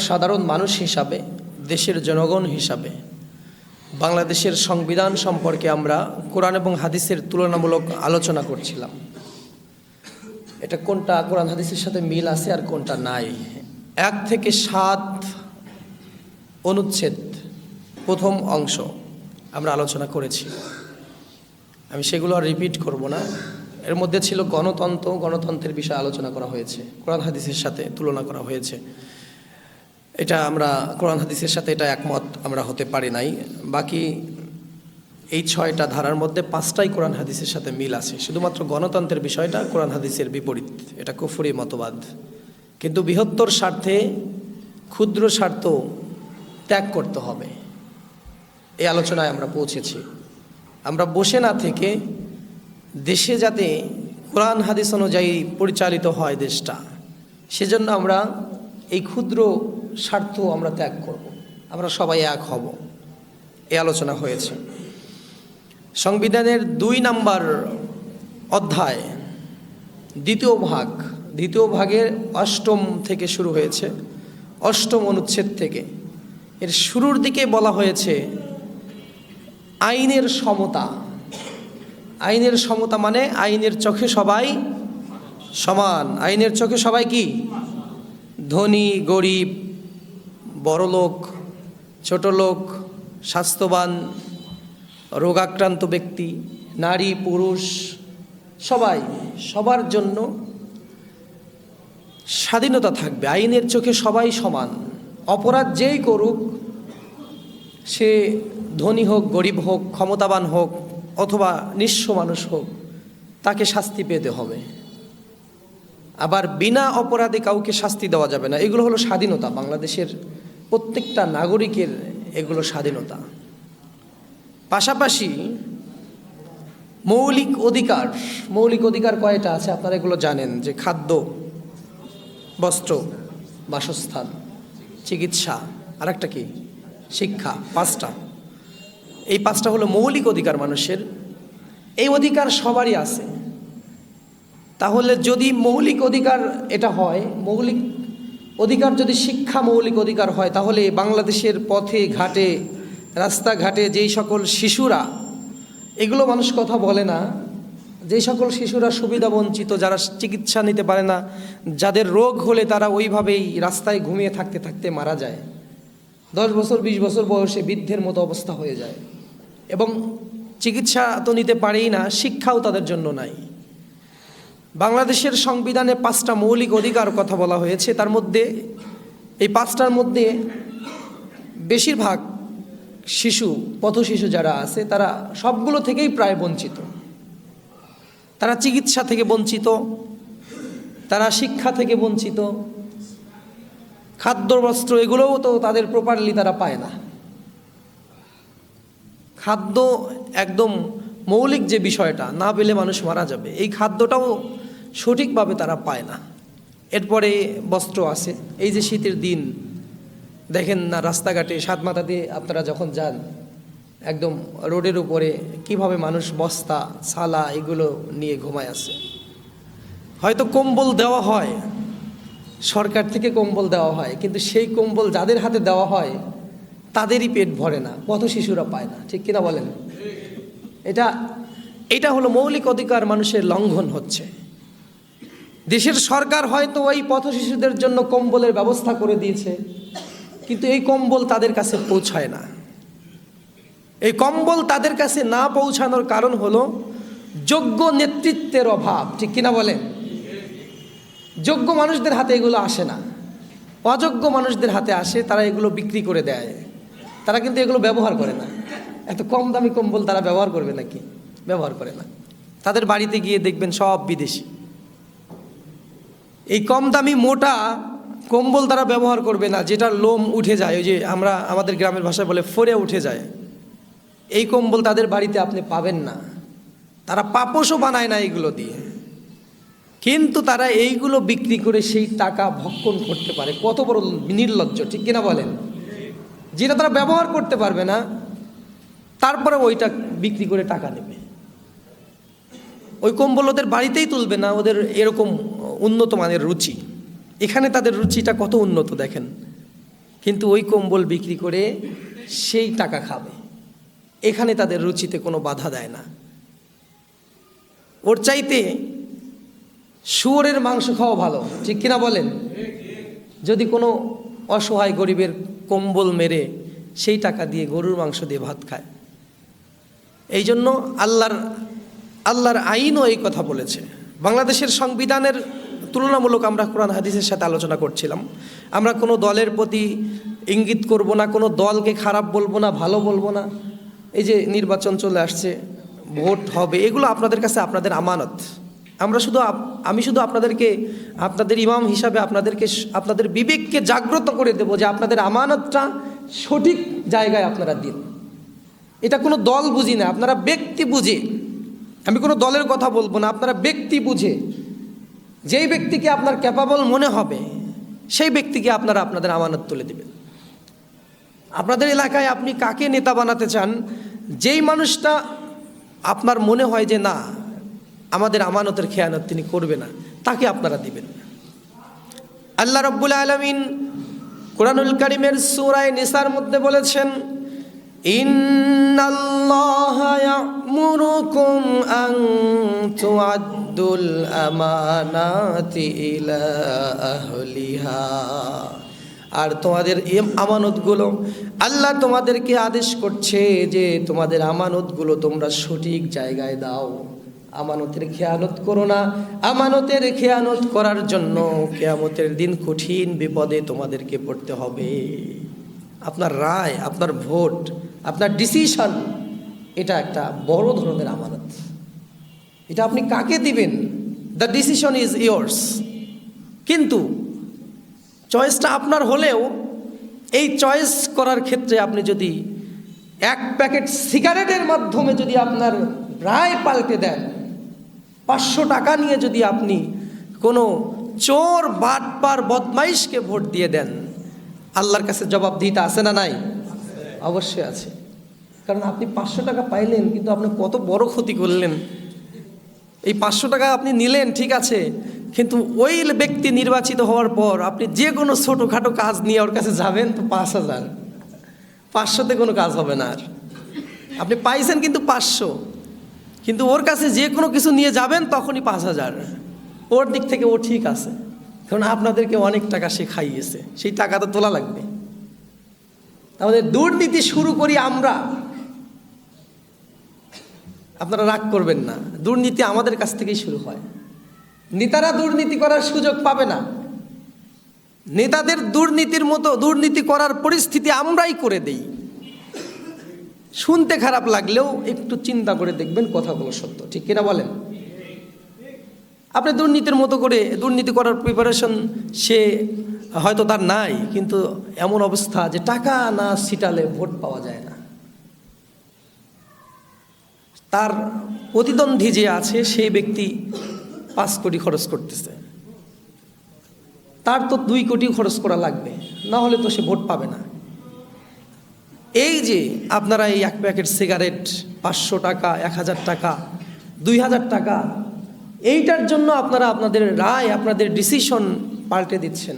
সাধারণ মানুষ হিসাবে, দেশের জনগণ হিসাবে বাংলাদেশের সংবিধান সম্পর্কে আমরা কোরআন এবং হাদিসের তুলনামূলক আলোচনা করছিলাম। এটা কোনটা কোরআন হাদিসের সাথে মিল আছে আর কোনটা নাই। 1 থেকে 7 অনুচ্ছেদ প্রথম অংশ আমরা আলোচনা করেছি, আমি সেগুলো আর রিপিট করব না। এর মধ্যে ছিল গণতন্ত্রের বিষয়ে আলোচনা করা হয়েছে, কোরআন হাদিসের সাথে তুলনা করা হয়েছে। এটা আমরা কোরআন হাদিসের সাথে এটা একমত আমরা হতে পারি নাই। বাকি এই 6টা ধারার মধ্যে 5টাই কোরআন হাদিসের সাথে মিল আছে। শুধুমাত্র গণতন্ত্রের বিষয়টা কোরআন হাদিসের বিপরীত, এটা কুফরি মতবাদ। কিন্তু বৃহত্তর স্বার্থে ক্ষুদ্র স্বার্থ ত্যাগ করতে হবে, এই আলোচনায় আমরা পৌঁছেছি। আমরা বসে না থেকে দেশে যাতে কোরআন হাদিস অনুযায়ী পরিচালিত হয় দেশটা, সেজন্য আমরা এই ক্ষুদ্র স্বার্থ আমরা ত্যাগ করব, আমরা সবাই এক হব, এই আলোচনা হয়েছে। সংবিধানের 2 নম্বর অধ্যায় দ্বিতীয় ভাগের 8ম থেকে শুরু হয়েছে, 8ম অনুচ্ছেদ থেকে। এর শুরুর দিকে বলা হয়েছে আইনের সমতা। আইনের সমতা মানে আইনের চোখে সবাই সমান। আইনের চোখে সবাই কি? ধনী গরিব, বড়লোক ছোটলোক, স্বাস্থ্যবান রোগাক্রান্ত ব্যক্তি, নারী পুরুষ, সবার জন্য স্বাধীনতা থাকবে। আইনের চোখে সবাই সমান। অপরাধ যেই করুক, সে ধনী হোক গরিব হোক, ক্ষমতাবান হোক অথবা নিঃস্ব মানুষ হোক, তাকে শাস্তি পেতে হবে। আবার বিনা অপরাধে কাউকে শাস্তি দেওয়া যাবে না। এগুলো হলো স্বাধীনতা, বাংলাদেশের প্রত্যেকটা নাগরিকের এগুলো স্বাধীনতা। পাশাপাশি মৌলিক অধিকার কয়টা আছে আপনারা এগুলো জানেন, যে খাদ্য, বস্ত্র, বাসস্থান, চিকিৎসা, আর একটা কি শিক্ষা। 5টা। এই 5টা হলো মৌলিক অধিকার মানুষের। এই অধিকার সবারই আছে। তাহলে যদি মৌলিক অধিকার এটা হয়, মৌলিক অধিকার যদি শিক্ষা মৌলিক অধিকার হয়, তাহলে বাংলাদেশের পথে ঘাটে রাস্তাঘাটে যেই সকল শিশুরা, এগুলো মানুষ কথা বলে না, যেই সকল শিশুরা সুবিধা বঞ্চিত, যারা চিকিৎসা নিতে পারে না, যাদের রোগ হলে তারা ওইভাবেই রাস্তায় ঘুমিয়ে থাকতে থাকতে মারা যায়, 10 বছর 20 বছর বয়সে বৃদ্ধের মতো অবস্থা হয়ে যায়, এবং চিকিৎসা তো নিতে পারেই না, শিক্ষাও তাদের জন্য নাই। বাংলাদেশের সংবিধানে 5টা মৌলিক অধিকার কথা বলা হয়েছে। তার মধ্যে এই 5টার মধ্যে বেশিরভাগ পথশিশু যারা আছে, তারা সবগুলো থেকেই প্রায় বঞ্চিত। তারা চিকিৎসা থেকে বঞ্চিত, তারা শিক্ষা থেকে বঞ্চিত, খাদ্য বস্ত্র এগুলোও তো তাদের প্রপারলি তারা পায় না। খাদ্য একদম মৌলিক যে বিষয়টা, না পেলে মানুষ মারা যাবে, এই খাদ্যটাও সঠিকভাবে তারা পায় না। এরপরে বস্ত্র আছে। এই যে শীতের দিন দেখেন না, রাস্তাঘাটে 7 মাথা দিয়ে আপনারা যখন যান, একদম রোডের উপরে কিভাবে মানুষ বস্তা ছালা এগুলো নিয়ে ঘুমায় আছে। হয়তো কম্বল দেওয়া হয়, সরকার থেকে কম্বল দেওয়া হয়, কিন্তু সেই কম্বল যাদের হাতে দেওয়া হয় তাদেরই পেট ভরে না, পথ শিশুরা পায় না। ঠিক কিনা বলেন? এটা হলো মৌলিক অধিকার মানুষের লঙ্ঘন হচ্ছে। দেশের সরকার হয়তো ওই পথ শিশুদের জন্য কম্বলের ব্যবস্থা করে দিয়েছে, কিন্তু এই কম্বল তাদের কাছে পৌঁছায় না। এই কম্বল তাদের কাছে না পৌঁছানোর কারণ হলো যোগ্য নেতৃত্বের অভাব। ঠিক কিনা বলেন? যোগ্য মানুষদের হাতে এগুলো আসে না, অযোগ্য মানুষদের হাতে আসে, তারা এগুলো বিক্রি করে দেয়। তারা কিন্তু এগুলো ব্যবহার করে না। এত কম দামি কম্বল তারা ব্যবহার করবে নাকি? ব্যবহার করে না। তাদের বাড়িতে গিয়ে দেখবেন সব বিদেশি। এই কম দামি মোটা কম্বল তারা ব্যবহার করবে না, যেটা লোম উঠে যায়, ওই যে আমাদের গ্রামের ভাষায় বলে ফরে উঠে যায়, এই কম্বল তাদের বাড়িতে আপনি পাবেন না। তারা পাপোশও বানায় না এইগুলো দিয়ে, কিন্তু তারা এইগুলো বিক্রি করে সেই টাকা ভক্ষণ করতে পারে। কত বড় নির্লজ্জ! ঠিক কিনা বলেন? যেটা তারা ব্যবহার করতে পারবে না, তারপরে ওইটা বিক্রি করে টাকা নেবে। ওই কম্বল ওদের বাড়িতেই তুলবে না। ওদের এরকম উন্নত মানের রুচি, এখানে তাদের রুচিটা কত উন্নত দেখেন। কিন্তু ওই কম্বল বিক্রি করে সেই টাকা খাবে। এখানে তাদের রুচিতে কোনো বাধা দেয় না। ওর চাইতে শুয়োরের মাংস খাওয়া ভালো, ঠিক কিনা বলেন? যদি কোনো অসহায় গরিবের কম্বল মেরে সেই টাকা দিয়ে গরুর মাংস দিয়ে ভাত খায়। এই জন্য আল্লাহর আইনও এই কথা বলেছে। বাংলাদেশের সংবিধানের তুলনামূলক আমরা কোরআন হাদিসের সাথে আলোচনা করছিলাম। আমরা কোনো দলের প্রতি ইঙ্গিত করব না, কোনো দলকে খারাপ বলবো না, ভালো বলবো না। এই যে নির্বাচন চলে আসছে, ভোট হবে, এগুলো আপনাদের কাছে আপনাদের আমানত। আমি শুধু আপনাদেরকে, আপনাদের ইমাম হিসাবে আপনাদের বিবেককে জাগ্রত করে দেব যে আপনাদের আমানতটা সঠিক জায়গায় আপনারা দিন। এটা কোনো দল বুঝি না, আপনারা ব্যক্তি বুঝে, আমি কোনো দলের কথা বলবো না, আপনারা ব্যক্তি বুঝে যেই ব্যক্তিকে আপনার ক্যাপাবল মনে হবে সেই ব্যক্তিকে আপনারা আপনাদের আমানত তুলে দেবেন। আপনাদের এলাকায় আপনি কাকে নেতা বানাতে চান, যেই মানুষটা আপনার মনে হয় যে না আমাদের আমানতের খেয়ানত তিনি করবে না, তাকে আপনারা দিবেন। আল্লাহ রাব্বুল আলামিন কুরআনুল কারীমের সূরা নিসার মধ্যে বলেছেন, ইন্নাল্লাহা ইয়া'মুরুকুম আন তু'আদ্দুল আমানাতি ইলা আহলিহা। আর তোমাদের আমানতগুলো, আল্লাহ তোমাদেরকে আদেশ করছে যে তোমাদের আমানতগুলো তোমরা সঠিক জায়গায় দাও। আমানতের খেয়ানত করো না। আমানতের খেয়ানত করার জন্য কিয়ামতের দিন কঠিন বিপদে তোমাদেরকে পড়তে হবে। আপনার রায়, আপনার ভোট, আপনার ডিসিশন, এটা একটা বড় ধরনের আমানত। এটা আপনি কাকে দিবেন, দ্য ডিসিশন ইজ ইয়োর্স। কিন্তু চয়েসটা আপনার হলেও এই চয়েস করার ক্ষেত্রে আপনি যদি এক প্যাকেট সিগারেটের মাধ্যমে যদি আপনার রায় পাল্টে দেন, 500 টাকা নিয়ে যদি আপনি কোনো চোর বাটপার বদমাইশকে ভোট দিয়ে দেন, আল্লাহর কাছে জবাবদিহিতা আছে না নাই? অবশ্যই আছে। কারণ আপনি 500 টাকা পাইলেন, কিন্তু আপনি কত বড় ক্ষতি করলেন। এই 500 টাকা আপনি নিলেন, ঠিক আছে, কিন্তু ওই ব্যক্তি নির্বাচিত হওয়ার পর আপনি যে কোনো ছোটোখাটো কাজ নিয়ে ওর কাছে যাবেন তো 5000, 500তে কোনো কাজ হবে না। আর আপনি পাইছেন কিন্তু 500, কিন্তু ওর কাছে যে কোনো কিছু নিয়ে যাবেন তখনই 5000। ওর দিক থেকে ও ঠিক আছে, কারণ আপনাদেরকে অনেক টাকা সে খাইয়েছে, সেই টাকা তো তোলা লাগবে। আমাদের দুর্নীতি শুরু করি আমরা। আপনারা রাগ করবেন না, দুর্নীতি আমাদের কাছ থেকেই শুরু হয়। নেতারা দুর্নীতি করার সুযোগ পাবে না। নেতাদের দুর্নীতির মতো দুর্নীতি করার পরিস্থিতি আমরাই করে দেই। শুনতে খারাপ লাগলেও একটু চিন্তা করে দেখবেন কথাগুলো সত্য, ঠিক কিনা বলেন? আপনি দুর্নীতির মতো করে দুর্নীতি করার প্রিপারেশন সে হয়তো তার নাই, কিন্তু এমন অবস্থা যে টাকা না ছিটালে ভোট পাওয়া যায় না। তার প্রতিদ্বন্দ্বী যে আছে সেই ব্যক্তি 5 কোটি খরচ করতেছে, তার তো 2 কোটি খরচ করা লাগবে, না হলে তো সে ভোট পাবে না। এই যে আপনারা এই এক প্যাকেট সিগারেট 500 টাকা, 1000 টাকা, 2000 টাকা, এইটার জন্য আপনারা আপনাদের রায়, আপনাদের ডিসিশন পাল্টে দিচ্ছেন।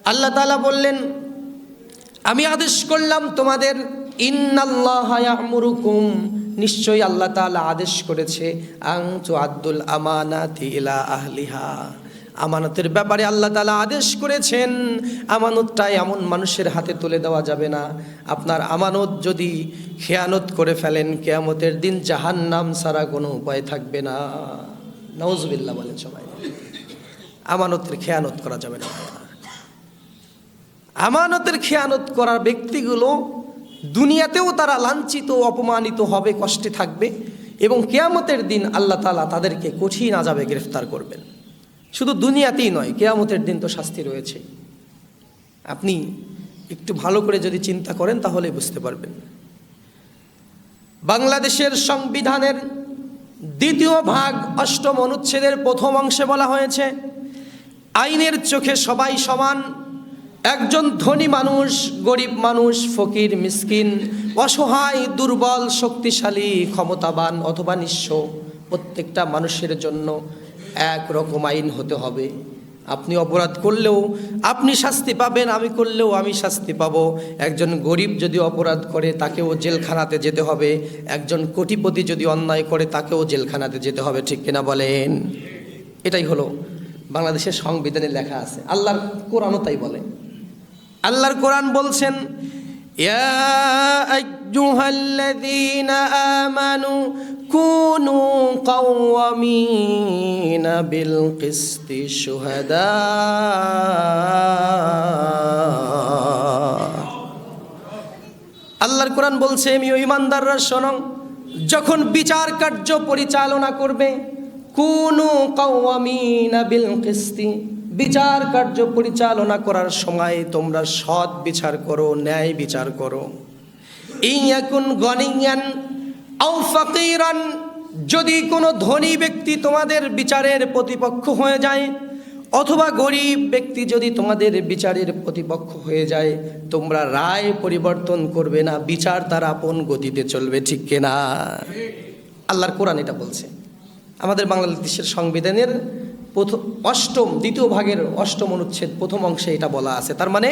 আল্লাহ তাআলা বললেন, আমি আদেশ করলাম তোমাদের, ইন্নাল্লাহা ইয়া'মুরুকুম, নিশ্চয়ই আল্লাহ তাআলা আদেশ করেছে, আন তুআদ্দুল আমানাতি ইলা আহলিহা, আমানতের ব্যাপারে আল্লাহ তাআলা আদেশ করেছেন আমানতটা এমন মানুষের হাতে তুলে দেওয়া যাবে না। আপনার আমানত যদি খেয়ানত করে ফেলেন, কিয়ামতের দিন জাহান্নাম ছাড়া কোনো উপায় থাকবে না। নাউজুবিল্লাহ বলেন সবাই। আমানতের খেয়ানত করা যাবে না। আমানতের খেয়ানত করার ব্যক্তিগুলো দুনিয়াতেও তারা লাঞ্ছিত, অপমানিত হবে, কষ্টে থাকবে, এবং কিয়ামতের দিন আল্লাহ তাআলা তাদেরকে কঠিন আযাবে গ্রেফতার করবেন। শুধু দুনিয়াতেই নয়, কিয়ামতের দিন তো শাস্তি রয়েছে। আপনি একটু ভালো করে যদি চিন্তা করেন তাহলে বুঝতে পারবেন। বাংলাদেশের সংবিধানের 2য় ভাগ 8ম অনুচ্ছেদের 1ম অংশে বলা হয়েছে, আইনের চোখে সবাই সমান। একজন ধনী মানুষ, গরিব মানুষ, ফকির, মিসকিন, অসহায়, দুর্বল, শক্তিশালী, ক্ষমতাবান অথবা নিঃস্ব, প্রত্যেকটা মানুষের জন্য এক রকম আইন হতে হবে। আপনি অপরাধ করলেও আপনি শাস্তি পাবেন, আমি করলেও আমি শাস্তি পাবো। একজন গরিব যদি অপরাধ করে তাকেও জেলখানাতে যেতে হবে, একজন কোটিপতি যদি অন্যায় করে তাকেও জেলখানাতে যেতে হবে, ঠিক কিনা বলেন? এটাই হলো বাংলাদেশের সংবিধানে লেখা আছে, আল্লাহর কোরআনও তাই বলে। আল্লাহর কোরআন বলছেন, ইয়া আইয়ুহাল্লাযীনা আমানু কুনু কাওয়ামিনা বিল কিসতি শুহাদা। আল্লাহর কোরআন বলছে, আমি ঈমানদাররা শোনো, যখন বিচার কার্য পরিচালনা করবে, কুনু কাওয়ামিনা বিল কিসতি, বিচার কার্য পরিচালনা করার সময় তোমরা সৎ বিচার করো, ন্যায় বিচার করো। ইয়াকুন গনিয়ান আও ফাকিরান, যদি কোনো ধনী ব্যক্তি তোমাদের বিচারের প্রতিপক্ষ হয়ে যায়, অথবা গরিব ব্যক্তি যদি তোমাদের বিচারের প্রতিপক্ষ হয়ে যায়, তোমরা রায় পরিবর্তন করবে না, বিচার তার আপন গতিতে চলবে, ঠিক কিনা? আল্লাহর কোরআন এটা বলছে। আমাদের বাংলাদেশের সংবিধানের দ্বিতীয় ভাগের 8ম অনুচ্ছেদ 1ম অংশে এটা বলা আছে। তার মানে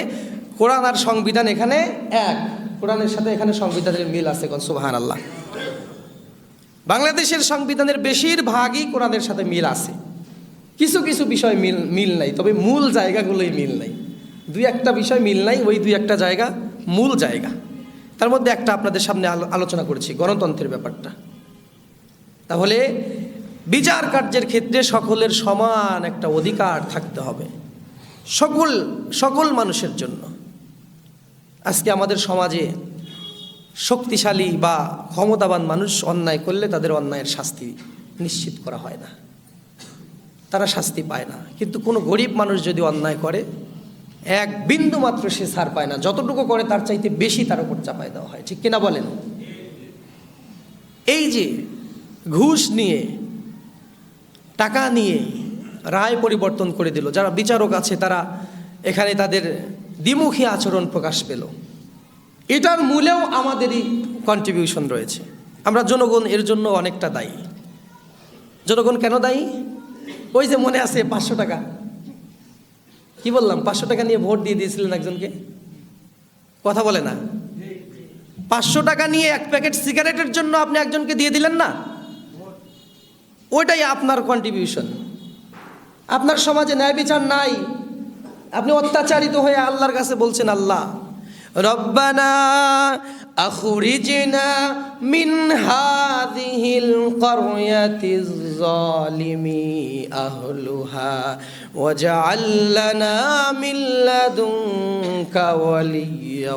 কোরআন আর সংবিধান এখানে এক, কোরআনের সাথে এখানে সংবিধানের মিল আছে, সুবহানাল্লাহ। বাংলাদেশের সংবিধানের বেশিরভাগই কোরআনের সাথে মিল আছে, কিছু কিছু বিষয় মিল নাই, তবে মূল জায়গাগুলোই মিল নাই। 2-1টা বিষয় মিল নাই, ওই 2-1টা জায়গা মূল জায়গা। তার মধ্যে একটা আপনাদের সামনে আলোচনা করেছি, গণতন্ত্রের ব্যাপারটা। তাহলে বিচার কার্যের ক্ষেত্রে সকলের সমান একটা অধিকার থাকতে হবে, সকল মানুষের জন্য। আজকে আমাদের সমাজে শক্তিশালী বা ক্ষমতাবান মানুষ অন্যায় করলে তাদের অন্যায়ের শাস্তি নিশ্চিত করা হয় না, তারা শাস্তি পায় না। কিন্তু কোনো গরিব মানুষ যদি অন্যায় করে, এক বিন্দু মাত্র সে ছাড় পায় না, যতটুকু করে তার চাইতে বেশি তার উপর চাপায় দেওয়া হয়, ঠিক কিনা বলেন? এই যে ঘুষ নিয়ে, টাকা নিয়ে রায় পরিবর্তন করে দিল, যারা বিচারক আছে তারা এখানে তাদের দ্বিমুখী আচরণ প্রকাশ পেল, এটার মূলেও আমাদেরই কন্ট্রিবিউশন রয়েছে। আমরা জনগণ এর জন্য অনেকটা দায়ী। জনগণ কেন দায়ী? ওই যে মনে আছে 500 টাকা, কি বললাম, 500 টাকা নিয়ে ভোট দিয়ে দিয়েছিলেন একজনকে, কথা বলে না? 500 টাকা নিয়ে 1 প্যাকেট সিগারেটের জন্য আপনি একজনকে দিয়ে দিলেন না, ওইটাই আপনার কন্ট্রিবিউশন। আপনার সমাজে ন্যায় বিচার নাই, আপনি অত্যাচারিত হয়ে আল্লাহর কাছে বলছেন, আল্লাহ রব্বানা আখরিজনা মিন হাযিহিল ক্বরয়াতিজ যালিমি আহলুহা ওয়াজআল লানা মিন লাদুনকা ওয়ালিয়্যা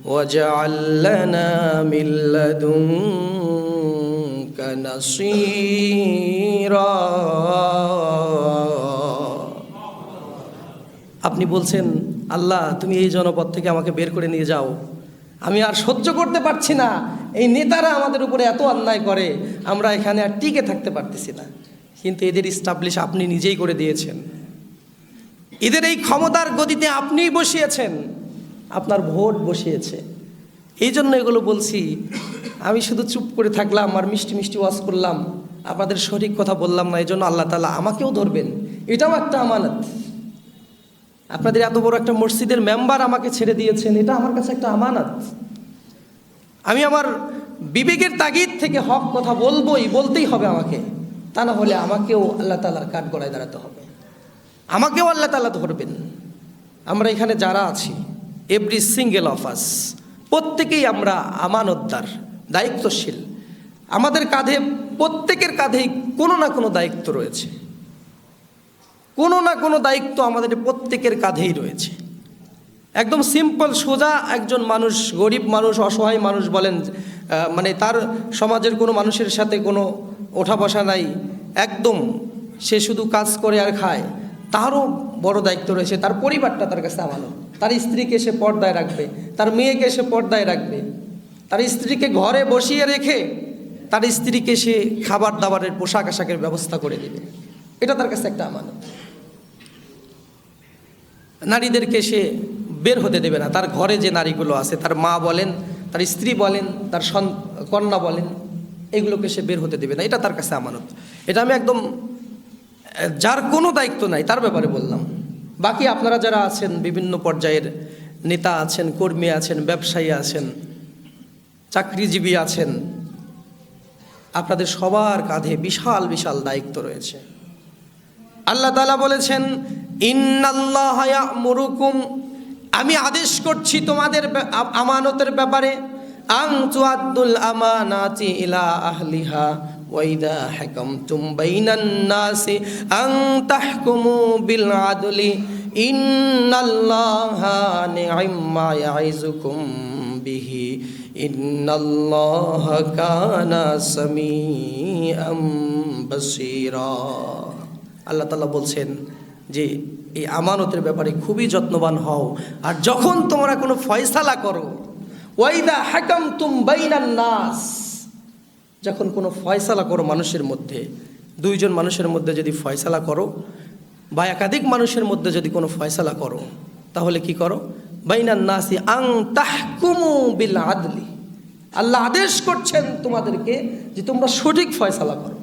ওয়াজআল লানা মিন লাদুনকা নাসীরা। আপনি বলছেন, আল্লাহ তুমি এই জনপদ থেকে আমাকে বের করে নিয়ে যাও, আমি আর সহ্য করতে পারছি না, এই নেতারা আমাদের উপরে এত অন্যায় করে, আমরা এখানে আর টিকে থাকতে পারতেছি না। কিন্তু এদের ইস্টাবলিশ আপনি নিজেই করে দিয়েছেন, এদের এই ক্ষমতার গদিতে আপনিই বসিয়েছেন, আপনার ভোট বসিয়েছে। এই জন্য এগুলো বলছি। আমি শুধু চুপ করে থাকলাম আর মিষ্টি মিষ্টি ওয়াজ করলাম, আপনাদের সঠিক কথা বললাম না, এই জন্য আল্লাহ তাআলা আমাকেও ধরবেন, এটাও একটা আমানত। আপনাদের এত বড় একটা মসজিদের মেম্বার আমাকে ছেড়ে দিয়েছেন, এটা আমার কাছে একটা আমানত। আমি আমার বিবেকের তাগিদ থেকে হক কথা বলতেই হবে আমাকে, তা না হলে আমাকেও আল্লাহ তাআলার কাঠগড়ায় দাঁড়াতে হবে, আমাকেও আল্লাহ তাআলা ধরবেন। আমরা এখানে যারা আছি, এভরি সিঙ্গেল অফ আস, প্রত্যেকেই আমরা আমানতদার, দায়িত্বশীল। আমাদের কাঁধে, প্রত্যেকের কাঁধেই কোনো না কোনো দায়িত্ব রয়েছে, কোনো না কোনো দায়িত্ব আমাদের প্রত্যেকের কাঁধেই রয়েছে। একদম সিম্পল সোজা একজন মানুষ, গরিব মানুষ, অসহায় মানুষ বলেন, মানে তার সমাজের কোনো মানুষের সাথে কোনো ওঠা বসা নাই, একদম সে শুধু কাজ করে আর খায়, তারও বড় দায়িত্ব রয়েছে। তার পরিবারটা তার কাছে আমানত, তার স্ত্রীকে সে পর্দায় রাখবে, তার মেয়েকে সে পর্দায় রাখবে, তার স্ত্রীকে ঘরে বসিয়ে রেখে তার স্ত্রীকে সে খাবার দাবারের, পোশাক আশাকের ব্যবস্থা করে দেবে, এটা তার কাছে একটা আমানত। নারীদেরকে সে বের হতে দেবে না, তার ঘরে যে নারীগুলো আছে, তার মা বলেন, তার স্ত্রী বলেন, তার কন্যা বলেন, এগুলোকে সে বের হতে দেবে না, এটা তার কাছে আমানত। এটা আমি একদম যার কোনো দায়িত্ব নাই তার ব্যাপারে বললাম। বাকি আপনারা যারা আছেন, বিভিন্ন পর্যায়ের নেতা আছেন, কর্মী আছেন, ব্যবসায়ী আছেন, চাকরিজীবী আছেন, আপনাদের সবার কাঁধে বিশাল বিশাল দায়িত্ব রয়েছে। আল্লাহ তাআলা বলেছেন, ইন্নাল্লাহা ইয়া'মুরুকুম, আমি আদেশ করছি তোমাদের আমানতের ব্যাপারে, আন তুআদ্দুল আমানাতি ইলা আহলিহা ওয়া ইযা হাকামতুম বাইনান নাসি আন তাহকুমু বিল আদলি ইন্নাল্লাহা নি'ম্মা ইয়া'iযুকুম বিহি ইন্নাল্লাহা কানা সামিআম বাসীরা। আল্লাহ তাআলা বলছেন যে এই আমানতের ব্যাপারে খুবই যত্নবান হও, আর যখন তোমরা কোনো ফয়সালা করো, ওয়াইদা হাকামতুম বাইনান নাস, যখন কোনো ফয়সালা করো মানুষের মধ্যে, দুইজন মানুষের মধ্যে যদি ফয়সালা করো বা একাধিক মানুষের মধ্যে যদি কোনো ফয়সালা করো, তাহলে কি করো? বাইনান নাসি আন তাহকুমু বিল আদলি, আল্লাহ আদেশ করছেন তোমাদেরকে যে তোমরা সঠিক ফয়সালা করো।